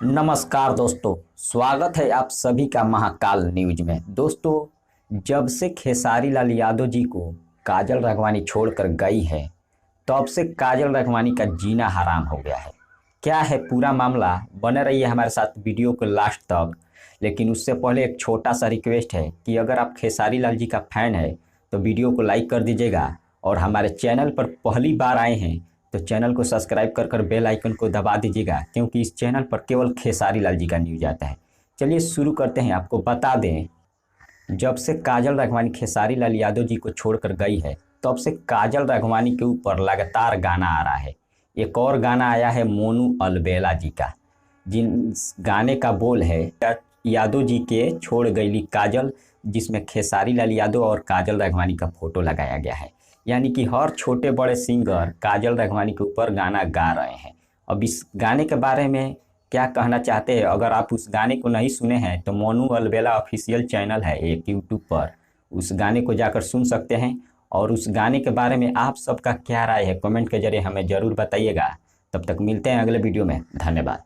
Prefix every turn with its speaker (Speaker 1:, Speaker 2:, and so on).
Speaker 1: नमस्कार दोस्तों, स्वागत है आप सभी का महाकाल न्यूज में। दोस्तों, जब से खेसारी लाल यादव जी को काजल राघवानी छोड़कर गई है, तब से काजल राघवानी का जीना हराम हो गया है। क्या है पूरा मामला, बने रहिए हमारे साथ वीडियो को लास्ट तक। लेकिन उससे पहले एक छोटा सा रिक्वेस्ट है कि अगर आप खेसारी लाल जी का फैन है तो वीडियो को लाइक कर दीजिएगा, और हमारे चैनल पर पहली बार आए हैं तो चैनल को सब्सक्राइब कर बेल आइकन को दबा दीजिएगा, क्योंकि इस चैनल पर केवल खेसारी लाल जी का न्यूज आता है। चलिए शुरू करते हैं। आपको बता दें, जब से काजल राघवानी खेसारी लाल यादव जी को छोड़कर गई है, तब से काजल राघवानी के ऊपर लगातार गाना आ रहा है। एक और गाना आया है मोनू अलबेला जी का, जिन गाने का बोल है यादव जी के छोड़ गईली काजल, जिसमें खेसारी लाल यादव और काजल राघवानी का फोटो लगाया गया है। यानी कि हर छोटे बड़े सिंगर काजल राघवानी के ऊपर गाना गा रहे हैं। अब इस गाने के बारे में क्या कहना चाहते हैं, अगर आप उस गाने को नहीं सुने हैं तो मोनू अलबेला ऑफिशियल चैनल है एक यूट्यूब पर, उस गाने को जाकर सुन सकते हैं। और उस गाने के बारे में आप सबका क्या राय है, कमेंट के जरिए हमें ज़रूर बताइएगा। तब तक मिलते हैं अगले वीडियो में। धन्यवाद।